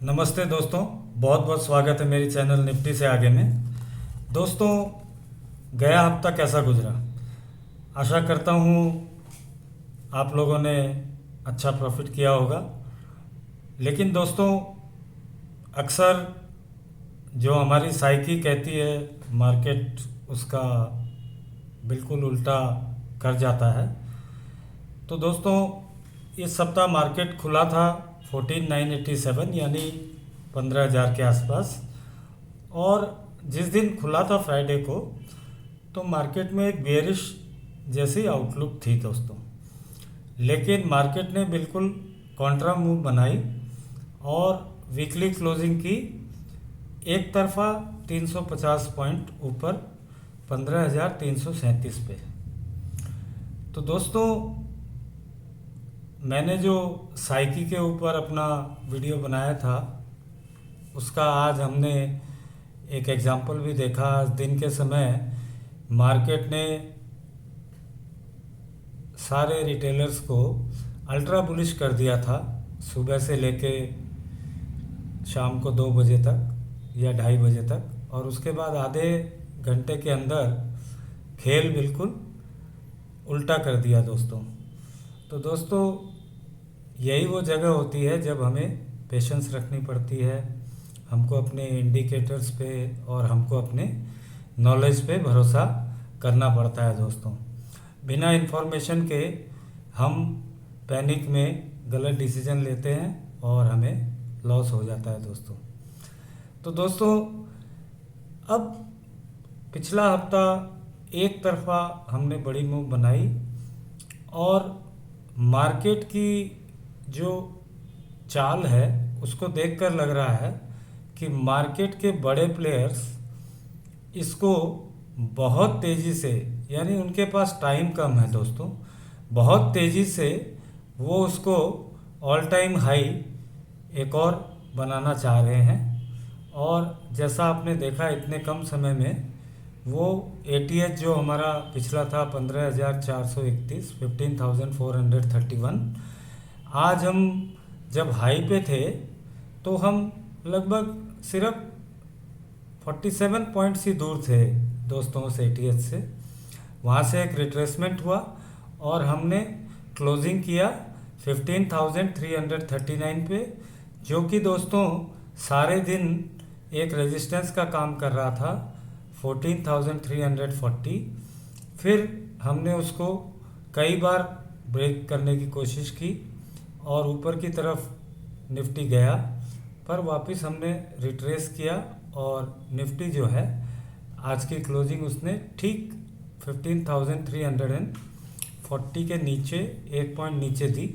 नमस्ते दोस्तों, बहुत बहुत स्वागत है मेरी चैनल निफ्टी से आगे में। दोस्तों, गया हफ्ता कैसा गुजरा? आशा करता हूँ आप लोगों ने अच्छा प्रॉफिट किया होगा। लेकिन दोस्तों, अक्सर जो हमारी साइकी कहती है, मार्केट उसका बिल्कुल उल्टा कर जाता है। तो दोस्तों, इस सप्ताह मार्केट खुला था 14,987 यानी 15,000 के आसपास। और जिस दिन खुला था फ्राइडे को, तो मार्केट में एक बेयरिश जैसी आउटलुक थी दोस्तों। लेकिन मार्केट ने बिल्कुल कॉन्ट्रा मूव बनाई और वीकली क्लोजिंग की एक तरफा 350 पॉइंट ऊपर 15,337 पे। तो दोस्तों, मैंने जो साइकी के ऊपर अपना वीडियो बनाया था, उसका आज हमने एक एग्जांपल भी देखा। आज दिन के समय मार्केट ने सारे रिटेलर्स को अल्ट्रा बुलिश कर दिया था, सुबह से लेके शाम को 2 बजे तक या 2:30 बजे तक। और उसके बाद आधे घंटे के अंदर खेल बिल्कुल उल्टा कर दिया दोस्तों। तो दोस्तों, यही वो जगह होती है जब हमें पेशेंस रखनी पड़ती है, हमको अपने इंडिकेटर्स पे और हमको अपने नॉलेज पे भरोसा करना पड़ता है दोस्तों। बिना इन्फॉर्मेशन के हम पैनिक में गलत डिसीजन लेते हैं और हमें लॉस हो जाता है दोस्तों। तो दोस्तों, अब पिछला हफ्ता एक तरफा हमने बड़ी मूव बनाई और मार्केट की जो चाल है उसको देखकर लग रहा है कि मार्केट के बड़े प्लेयर्स इसको बहुत तेज़ी से, यानी उनके पास टाइम कम है दोस्तों, बहुत तेज़ी से वो उसको ऑल टाइम हाई एक और बनाना चाह रहे हैं। और जैसा आपने देखा, इतने कम समय में वो एटीएच जो हमारा पिछला था 15,431, 15,431, आज हम जब हाई पे थे तो हम लगभग सिर्फ 47 पॉइंट्स ही दूर थे दोस्तों उस एटीएच से। वहाँ से एक रिट्रेसमेंट हुआ और हमने क्लोजिंग किया 15,339 पे, जो कि दोस्तों सारे दिन एक रेजिस्टेंस का काम कर रहा था 14,340। फिर हमने उसको कई बार ब्रेक करने की कोशिश की और ऊपर की तरफ निफ्टी गया, पर वापस हमने रिट्रेस किया और निफ्टी जो है आज की क्लोजिंग उसने ठीक 15,340 के नीचे, एक पॉइंट नीचे दी।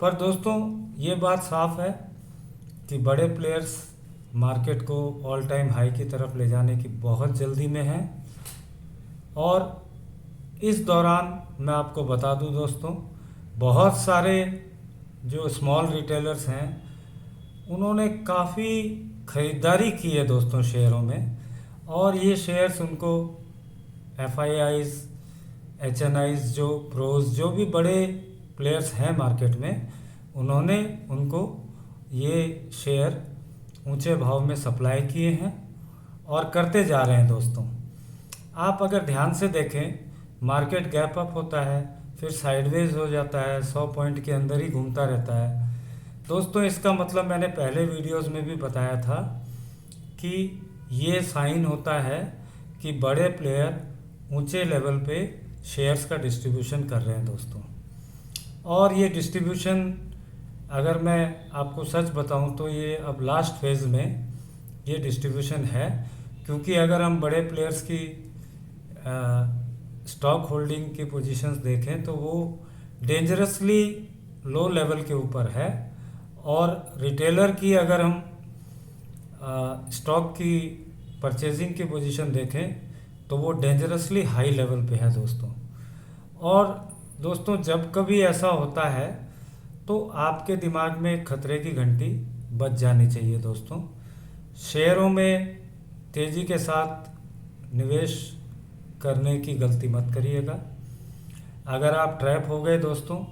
पर दोस्तों, ये बात साफ है कि बड़े प्लेयर्स मार्केट को ऑल टाइम हाई की तरफ ले जाने की बहुत जल्दी में हैं। और इस दौरान मैं आपको बता दूं दोस्तों, बहुत सारे जो स्मॉल रिटेलर्स हैं उन्होंने काफ़ी ख़रीदारी की है दोस्तों शेयरों में। और ये शेयर्स उनको FIIs, HNIs, जो प्रोज, जो भी बड़े प्लेयर्स हैं मार्केट में, उन्होंने उनको ये शेयर ऊंचे भाव में सप्लाई किए हैं और करते जा रहे हैं दोस्तों। आप अगर ध्यान से देखें, मार्केट गैप अप होता है, फिर साइडवेज हो जाता है, 100 पॉइंट के अंदर ही घूमता रहता है दोस्तों। इसका मतलब मैंने पहले वीडियोस में भी बताया था कि ये साइन होता है कि बड़े प्लेयर ऊंचे लेवल पे शेयर्स का डिस्ट्रीब्यूशन कर रहे हैं दोस्तों। और ये डिस्ट्रीब्यूशन, अगर मैं आपको सच बताऊं तो ये अब लास्ट फेज़ में ये डिस्ट्रीब्यूशन है। क्योंकि अगर हम बड़े प्लेयर्स की स्टॉक होल्डिंग की पोजीशंस देखें तो वो डेंजरसली लो लेवल के ऊपर है। और रिटेलर की अगर हम स्टॉक की परचेजिंग की पोजीशन देखें तो वो डेंजरसली हाई लेवल पे है दोस्तों। और दोस्तों, जब कभी ऐसा होता है तो आपके दिमाग में एक खतरे की घंटी बज जानी चाहिए दोस्तों। शेयरों में तेज़ी के साथ निवेश करने की गलती मत करिएगा। अगर आप ट्रैप हो गए दोस्तों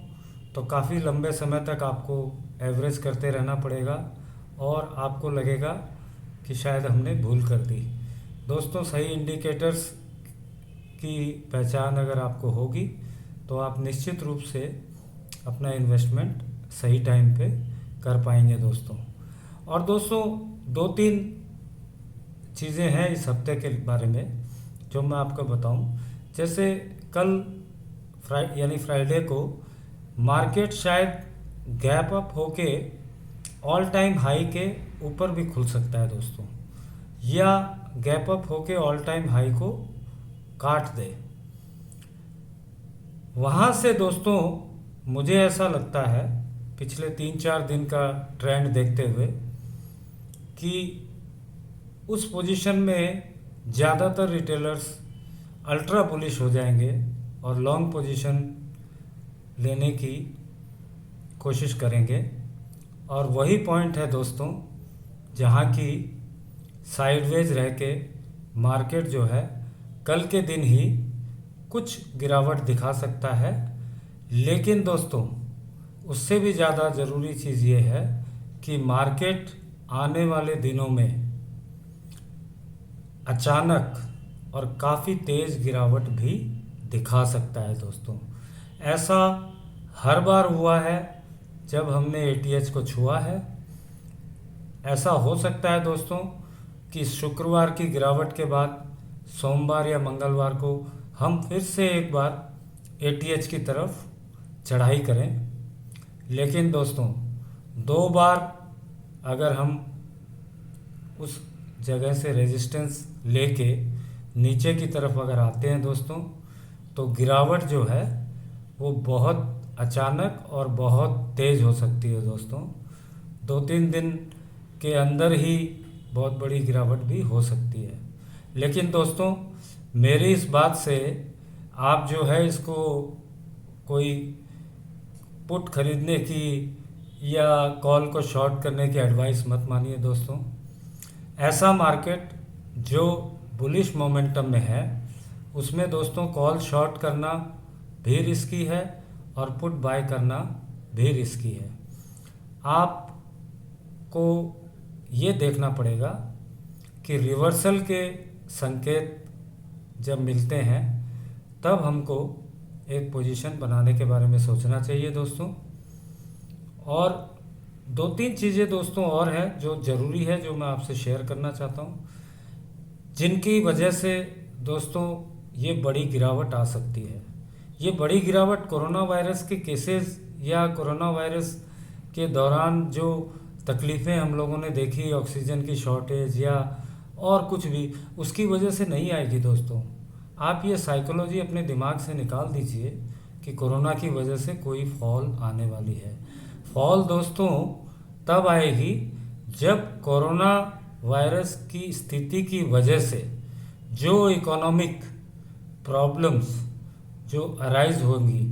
तो काफ़ी लंबे समय तक आपको एवरेज करते रहना पड़ेगा और आपको लगेगा कि शायद हमने भूल कर दी। दोस्तों, सही इंडिकेटर्स की पहचान अगर आपको होगी तो आप निश्चित रूप से अपना इन्वेस्टमेंट सही टाइम पे कर पाएंगे दोस्तों। और दोस्तों, दो तीन चीज़ें हैं इस हफ्ते के बारे में जो मैं आपको बताऊं। जैसे कल यानी फ्राइडे को मार्केट शायद गैप अप होके ऑल टाइम हाई के ऊपर भी खुल सकता है दोस्तों, या गैप अप होके ऑल टाइम हाई को काट दे। वहाँ से दोस्तों मुझे ऐसा लगता है पिछले 3-4 दिन का ट्रेंड देखते हुए कि उस पोजीशन में ज़्यादातर रिटेलर्स अल्ट्रा बुलिश हो जाएंगे और लॉन्ग पोजीशन लेने की कोशिश करेंगे। और वही पॉइंट है दोस्तों जहाँ की साइडवेज रह के मार्केट जो है कल के दिन ही कुछ गिरावट दिखा सकता है। लेकिन दोस्तों, उससे भी ज़्यादा ज़रूरी चीज़ ये है कि मार्केट आने वाले दिनों में अचानक और काफ़ी तेज़ गिरावट भी दिखा सकता है दोस्तों। ऐसा हर बार हुआ है जब हमने एटीएच को छुआ है। ऐसा हो सकता है दोस्तों कि शुक्रवार की गिरावट के बाद सोमवार या मंगलवार को हम फिर से एक बार एटीएच की तरफ चढ़ाई करें। लेकिन दोस्तों, 2 बार अगर हम उस जगह से रेजिस्टेंस लेके नीचे की तरफ अगर आते हैं दोस्तों, तो गिरावट जो है वो बहुत अचानक और बहुत तेज़ हो सकती है दोस्तों। 2-3 दिन के अंदर ही बहुत बड़ी गिरावट भी हो सकती है। लेकिन दोस्तों, मेरी इस बात से आप जो है इसको कोई पुट खरीदने की या कॉल को शॉर्ट करने की एडवाइस मत मानिए दोस्तों। ऐसा मार्केट जो बुलिश मोमेंटम में है उसमें दोस्तों कॉल शॉर्ट करना भी रिस्की है और पुट बाय करना भी रिस्की है। आपको ये देखना पड़ेगा कि रिवर्सल के संकेत जब मिलते हैं तब हमको एक पोजीशन बनाने के बारे में सोचना चाहिए दोस्तों। और 2-3 चीज़ें दोस्तों और हैं जो ज़रूरी है, जो मैं आपसे शेयर करना चाहता हूँ, जिनकी वजह से दोस्तों ये बड़ी गिरावट आ सकती है। ये बड़ी गिरावट कोरोना वायरस के केसेस या कोरोना वायरस के दौरान जो तकलीफ़ें हम लोगों ने देखी, ऑक्सीजन की शॉर्टेज या और कुछ भी, उसकी वजह से नहीं आएगी दोस्तों। आप ये साइकोलॉजी अपने दिमाग से निकाल दीजिए कि कोरोना की वजह से कोई फॉल आने वाली है। फॉल दोस्तों तब आएगी जब कोरोना वायरस की स्थिति की वजह से जो इकोनॉमिक प्रॉब्लम्स जो अराइज होंगी,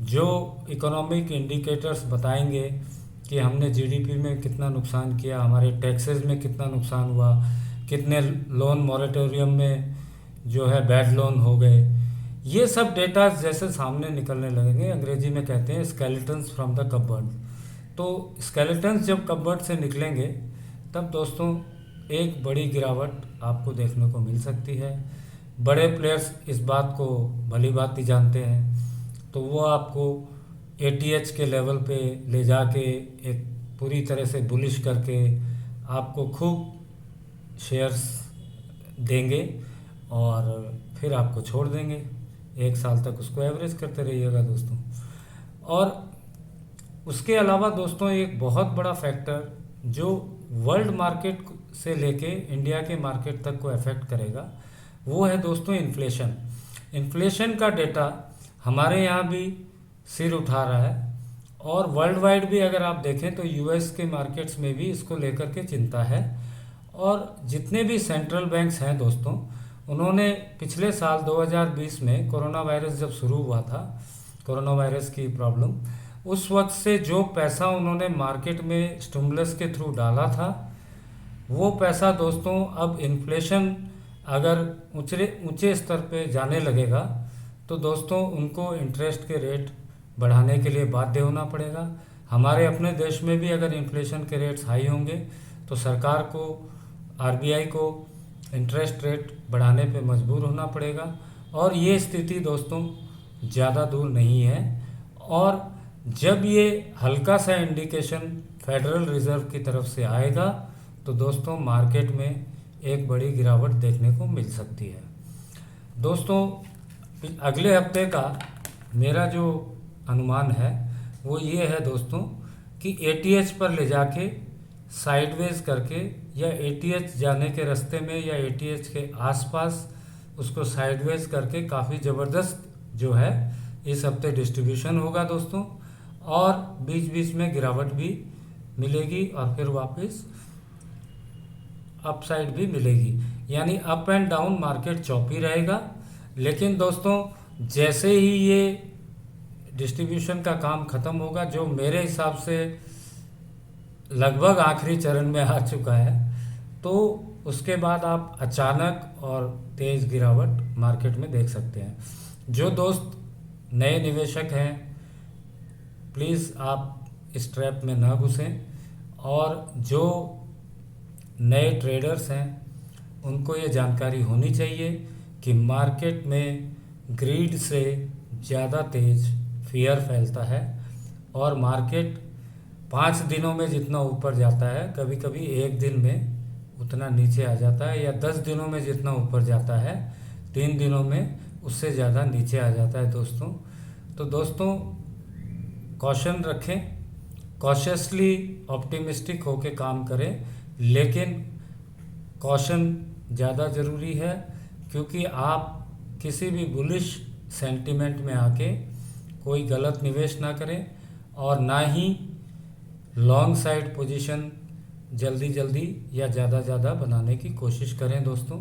जो इकोनॉमिक इंडिकेटर्स बताएंगे कि हमने जीडीपी में कितना नुकसान किया, हमारे टैक्सेस में कितना नुकसान हुआ, कितने लोन मॉरेटोरियम में जो है बैड लोन हो गए, ये सब डेटा जैसे सामने निकलने लगेंगे। अंग्रेजी में कहते हैं स्केलेटन्स फ्रॉम द कबर्ड। तो स्केलेटन्स जब कबर्ड से निकलेंगे तब दोस्तों एक बड़ी गिरावट आपको देखने को मिल सकती है। बड़े प्लेयर्स इस बात को भली भांति जानते हैं, तो वो आपको एटीएच के लेवल पे ले जाके एक पूरी तरह से बुलिश करके आपको खूब शेयर्स देंगे और फिर आपको छोड़ देंगे। 1 साल तक उसको एवरेज करते रहिएगा दोस्तों। और उसके अलावा दोस्तों एक बहुत बड़ा फैक्टर जो वर्ल्ड मार्केट से लेके इंडिया के मार्केट तक को अफेक्ट करेगा वो है दोस्तों इन्फ्लेशन। इन्फ्लेशन का डेटा हमारे यहाँ भी सिर उठा रहा है और वर्ल्ड वाइड भी अगर आप देखें तो यूएस के मार्केट्स में भी इसको लेकर के चिंता है। और जितने भी सेंट्रल बैंक्स हैं दोस्तों, उन्होंने पिछले साल 2020 में कोरोना वायरस जब शुरू हुआ था, कोरोना वायरस की प्रॉब्लम, उस वक्त से जो पैसा उन्होंने मार्केट में स्टिमुलस के थ्रू डाला था, वो पैसा दोस्तों अब इन्फ्लेशन अगर ऊंचे स्तर पे जाने लगेगा तो दोस्तों उनको इंटरेस्ट के रेट बढ़ाने के लिए बाध्य होना पड़ेगा। हमारे अपने देश में भी अगर इन्फ्लेशन के रेट्स हाई होंगे तो सरकार को, आरबीआई को इंटरेस्ट रेट बढ़ाने पे मजबूर होना पड़ेगा। और ये स्थिति दोस्तों ज़्यादा दूर नहीं है। और जब ये हल्का सा इंडिकेशन फेडरल रिज़र्व की तरफ से आएगा तो दोस्तों मार्केट में एक बड़ी गिरावट देखने को मिल सकती है। दोस्तों अगले हफ्ते का मेरा जो अनुमान है वो ये है दोस्तों कि एटीएच पर ले जाके साइडवेज करके या एटीएच जाने के रास्ते में या एटीएच के आसपास उसको साइडवेज करके काफ़ी ज़बरदस्त जो है इस हफ्ते डिस्ट्रीब्यूशन होगा दोस्तों, और बीच बीच में गिरावट भी मिलेगी और फिर वापस अपसाइड भी मिलेगी। यानी अप एंड डाउन मार्केट चौपी रहेगा। लेकिन दोस्तों जैसे ही ये डिस्ट्रीब्यूशन का काम ख़त्म होगा, जो मेरे हिसाब से लगभग आखिरी चरण में आ चुका है, तो उसके बाद आप अचानक और तेज़ गिरावट मार्केट में देख सकते हैं। जो दोस्त नए निवेशक हैं प्लीज़ आप इस ट्रैप में ना घुसें, और जो नए ट्रेडर्स हैं उनको ये जानकारी होनी चाहिए कि मार्केट में ग्रीड से ज़्यादा तेज़ फियर फैलता है, और मार्केट 5 दिनों में जितना ऊपर जाता है कभी कभी एक दिन में उतना नीचे आ जाता है, या 10 दिनों में जितना ऊपर जाता है 3 दिनों में उससे ज़्यादा नीचे आ जाता है दोस्तों। तो दोस्तों कॉशन रखें, कॉशियसली ऑप्टिमिस्टिक होके काम करें, लेकिन कॉशन ज़्यादा ज़रूरी है, क्योंकि आप किसी भी बुलिश सेंटिमेंट में आके कोई गलत निवेश ना करें, और ना ही लॉन्ग साइड पोजीशन जल्दी जल्दी या ज़्यादा बनाने की कोशिश करें दोस्तों।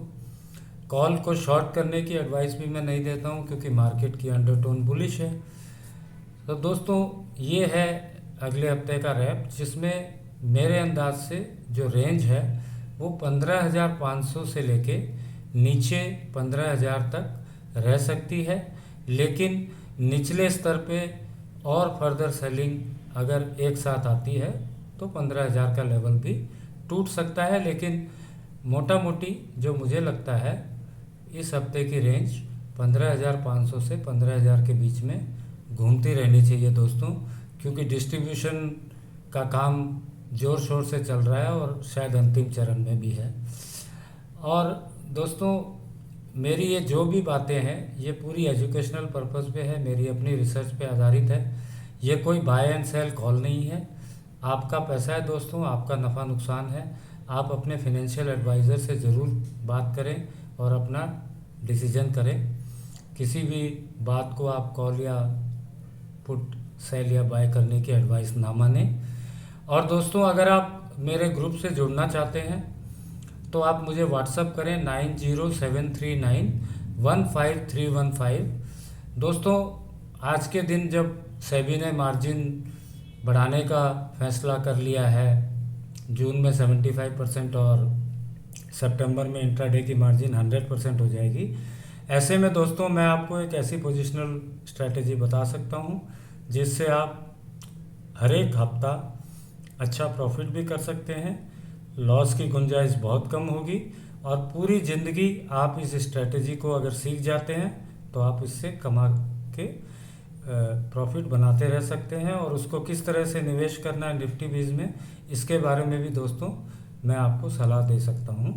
कॉल को शॉर्ट करने की एडवाइस भी मैं नहीं देता हूं, क्योंकि मार्केट की अंडरटोन बुलिश है। तो दोस्तों ये है अगले हफ्ते का रैप, जिसमें मेरे अंदाज से जो रेंज है वो 15,500 से लेके नीचे 15,000 तक रह सकती है। लेकिन निचले स्तर पे और फर्दर सेलिंग अगर एक साथ आती है तो 15,000 का लेवल भी टूट सकता है। लेकिन मोटा मोटी जो मुझे लगता है इस हफ्ते की रेंज 15,500 से 15,000 के बीच में घूमती रहनी चाहिए दोस्तों, क्योंकि डिस्ट्रीब्यूशन का काम ज़ोर शोर से चल रहा है और शायद अंतिम चरण में भी है। और दोस्तों मेरी ये जो भी बातें हैं ये पूरी एजुकेशनल पर्पस पे है, मेरी अपनी रिसर्च पे आधारित है। ये कोई बाय एंड सेल कॉल नहीं है। आपका पैसा है दोस्तों, आपका नफ़ा नुकसान है। आप अपने फाइनेंशियल एडवाइज़र से ज़रूर बात करें और अपना डिसीजन करें। किसी भी बात को आप कॉल या पुट सेल या बाय करने की एडवाइस ना मानें। और दोस्तों अगर आप मेरे ग्रुप से जुड़ना चाहते हैं तो आप मुझे व्हाट्सअप करें 9073915315। दोस्तों आज के दिन जब सेबी ने मार्जिन बढ़ाने का फैसला कर लिया है, जून में 75% और सितंबर में इंट्राडे की मार्जिन 100% हो जाएगी, ऐसे में दोस्तों मैं आपको एक ऐसी पोजिशनल स्ट्रैटेजी बता सकता हूं जिससे आप हर एक हफ्ता अच्छा प्रॉफिट भी कर सकते हैं, लॉस की गुंजाइश बहुत कम होगी, और पूरी ज़िंदगी आप इस स्ट्रैटेजी को अगर सीख जाते हैं तो आप इससे कमा के प्रॉफिट बनाते रह सकते हैं। और उसको किस तरह से निवेश करना है निफ्टी बीज में, इसके बारे में भी दोस्तों मैं आपको सलाह दे सकता हूं।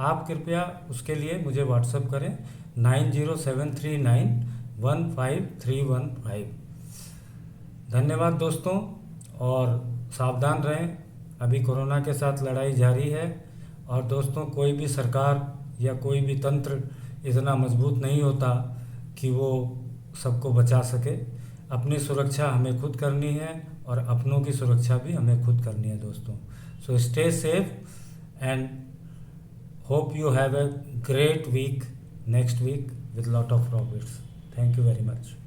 आप कृपया उसके लिए मुझे व्हाट्सअप करें 9073915315। धन्यवाद दोस्तों, और सावधान रहें, अभी कोरोना के साथ लड़ाई जारी है। और दोस्तों कोई भी सरकार या कोई भी तंत्र इतना मजबूत नहीं होता कि वो सबको बचा सके। अपनी सुरक्षा हमें खुद करनी है और अपनों की सुरक्षा भी हमें खुद करनी है दोस्तों। So stay safe and hope you have a great week next week with lot of profits. Thank you very much.